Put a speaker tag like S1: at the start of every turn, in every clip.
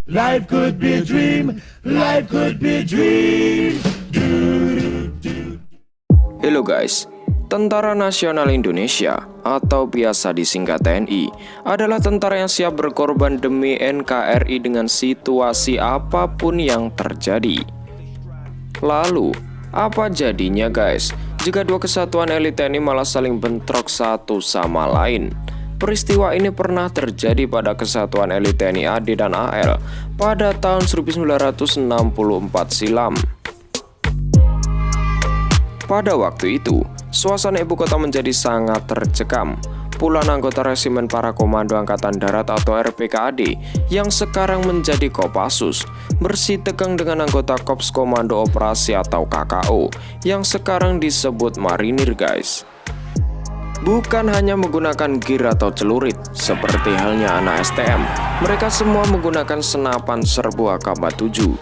S1: Life could be a dream, life could be a dream.
S2: Halo guys, Tentara Nasional Indonesia atau biasa disingkat TNI adalah tentara yang siap berkorban demi NKRI dengan situasi apapun yang terjadi. Lalu, apa jadinya guys jika dua kesatuan elit TNI malah saling bentrok satu sama lain? Peristiwa ini pernah terjadi pada kesatuan elit TNI AD dan AL pada tahun 1964 silam. Pada waktu itu, suasana ibu kota menjadi sangat tercekam. Puluhan anggota resimen para komando angkatan darat atau RPKAD yang sekarang menjadi Kopassus bersitegang dengan anggota Korps Komando Operasi atau KKO yang sekarang disebut Marinir guys. Bukan hanya menggunakan gear atau celurit seperti halnya anak STM, mereka semua menggunakan senapan serbu AK-47.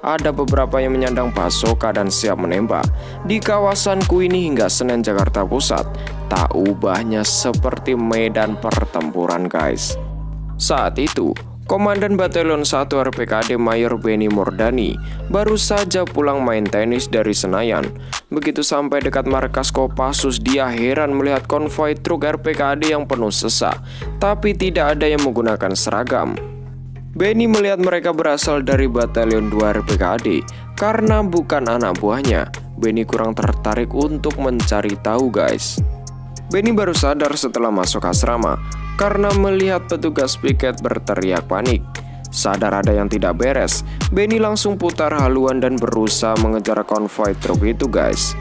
S2: Ada beberapa yang menyandang basoka dan siap menembak. Di kawasan Kuini hingga Senen Jakarta Pusat, tak ubahnya seperti medan pertempuran guys. Saat itu, Komandan Batalion 1 RPKAD Mayor Benny Murdani baru saja pulang main tenis dari Senayan. Begitu sampai dekat markas Kopassus, dia heran melihat konvoi truk RPKAD yang penuh sesak, tapi tidak ada yang menggunakan seragam. Benny melihat mereka berasal dari Batalion 2 RPKAD karena bukan anak buahnya. Benny kurang tertarik untuk mencari tahu guys. Benny baru sadar setelah masuk asrama karena melihat petugas piket berteriak panik. Sadar ada yang tidak beres, Benny langsung putar haluan dan berusaha mengejar konvoi truk itu guys.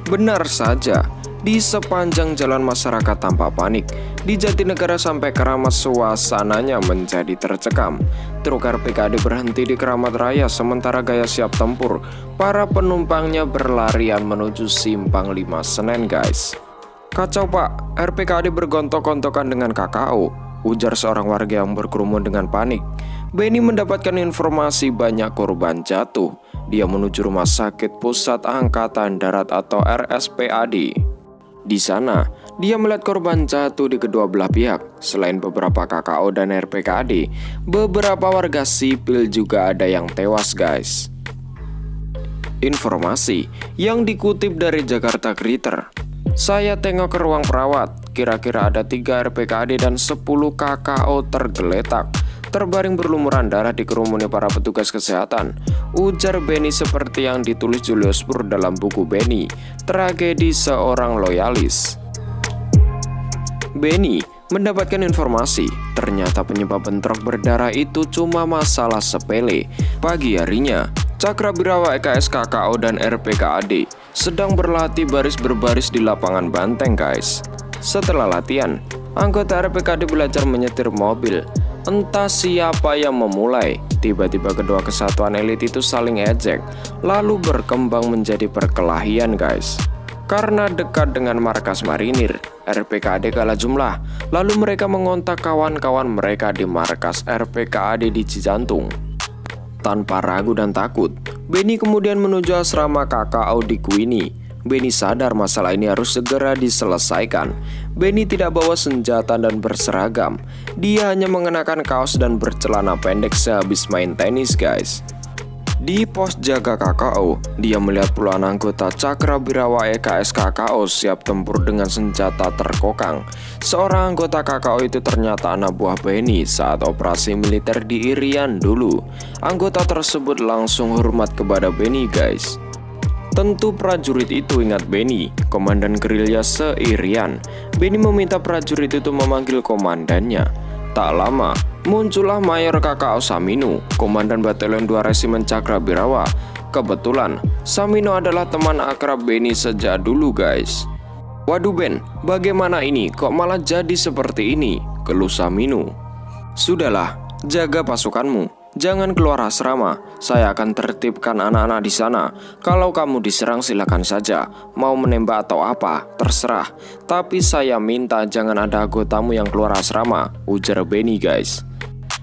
S2: Benar saja, di sepanjang jalan masyarakat tampak panik. Di Jatinegara sampai Keramat suasananya menjadi tercekam. Truk RPKAD berhenti di Keramat Raya sementara gaya siap tempur. Para penumpangnya berlarian menuju Simpang 5 Senen guys. Kacau pak, RPKAD bergontok-gontokan dengan KKO, ujar seorang warga yang berkerumun dengan panik. Benny mendapatkan informasi banyak korban jatuh. Dia menuju Rumah Sakit Pusat Angkatan Darat atau RSPAD. Di sana, dia melihat korban jatuh di kedua belah pihak. Selain beberapa KKO dan RPKAD, beberapa warga sipil juga ada yang tewas guys. Informasi yang dikutip dari Jakarta Greeter. Saya tengok ke ruang perawat, kira-kira ada 3 RPKAD dan 10 KKO tergeletak, terbaring berlumuran darah dikerumuni para petugas kesehatan, ujar Benny seperti yang ditulis Julius Pur dalam buku Benny, Tragedi Seorang Loyalis. Benny mendapatkan informasi, ternyata penyebab bentrok berdarah itu cuma masalah sepele. Pagi harinya, Cakrabirawa EKS KKO dan RPKAD sedang berlatih baris berbaris di lapangan banteng guys. Setelah latihan, anggota RPKAD belajar menyetir mobil. Entah siapa yang memulai, tiba-tiba kedua kesatuan elit itu saling ejek, lalu berkembang menjadi perkelahian guys. Karena dekat dengan markas Marinir, RPKAD kalah jumlah, lalu mereka mengontak kawan-kawan mereka di markas RPKAD di Cijantung. Tanpa ragu dan takut, Benny kemudian menuju asrama KKO di Kuini. Benny sadar masalah ini harus segera diselesaikan. Benny tidak bawa senjata dan berseragam. Dia hanya mengenakan kaos dan bercelana pendek sehabis main tenis guys. Di pos jaga KKO, dia melihat puluhan anggota Cakrabirawa EKS KKO siap tempur dengan senjata terkokang. Seorang anggota KKO itu ternyata anak buah Benny saat operasi militer di Irian dulu. Anggota tersebut langsung hormat kepada Benny guys. Tentu prajurit itu ingat Benny, komandan gerilya se-Irian. Benny meminta prajurit itu memanggil komandannya. Tak lama, muncullah Mayor KKO Saminu, Komandan Batalion 2 Resimen Cakrabirawa. Kebetulan, Saminu adalah teman akrab Benny sejak dulu guys. Waduh Ben, bagaimana ini? Kok malah jadi seperti ini? Keluh Saminu. Sudahlah, jaga pasukanmu. Jangan keluar asrama, saya akan tertibkan anak-anak di sana. Kalau kamu diserang silakan saja, mau menembak atau apa, terserah. Tapi saya minta jangan ada anggotamu yang keluar asrama, ujar Benny guys.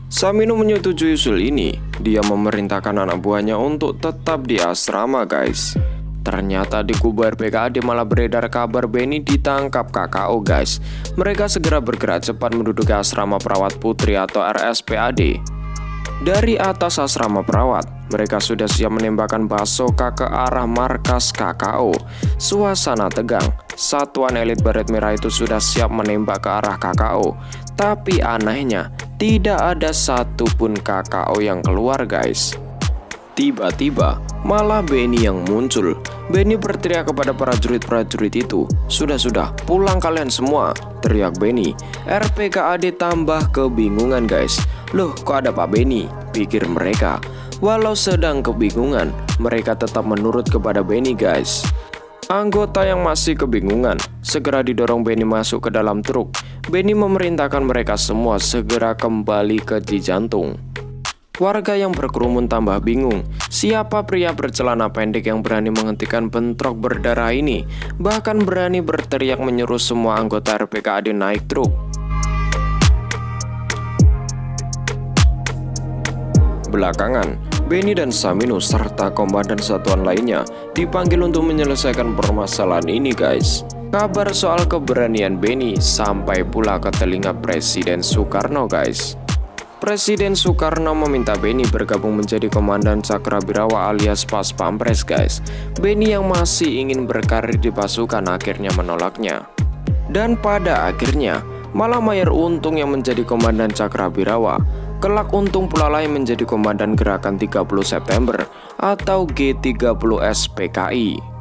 S2: Saminu menyetujui usul ini. Dia memerintahkan anak buahnya untuk tetap di asrama guys. Ternyata di kubu RPKAD malah beredar kabar Benny ditangkap KKO guys. Mereka segera bergerak cepat menduduki asrama perawat putri atau RSPAD. Dari atas asrama perawat, mereka sudah siap menembakkan basoka ke arah markas KKO. Suasana tegang, satuan elit Baret Merah itu sudah siap menembak ke arah KKO. Tapi anehnya, tidak ada satupun KKO yang keluar guys. Tiba-tiba, malah Benny yang muncul. Benny berteriak kepada prajurit-prajurit itu, "Sudah, pulang kalian semua," teriak Benny. RPKAD tambah kebingungan guys. "Loh, kok ada Pak Benny?" pikir mereka. Walau sedang kebingungan, mereka tetap menurut kepada Benny guys. Anggota yang masih kebingungan segera didorong Benny masuk ke dalam truk. Benny memerintahkan mereka semua segera kembali ke Cijantung. Warga yang berkerumun tambah bingung, siapa pria bercelana pendek yang berani menghentikan bentrok berdarah ini, bahkan berani berteriak menyuruh semua anggota RPKAD naik truk. Belakangan, Benny dan Saminu serta komandan satuan lainnya dipanggil untuk menyelesaikan permasalahan ini guys. Kabar soal keberanian Benny sampai pula ke telinga Presiden Soekarno guys. Presiden Soekarno meminta Benny bergabung menjadi komandan Cakrabirawa alias Pas Pampres guys. Benny yang masih ingin berkarir di pasukan akhirnya menolaknya. Dan pada akhirnya, malah Mayer Untung yang menjadi komandan Cakrabirawa. Kelak Untung pula lain menjadi komandan Gerakan 30 September atau G30S PKI.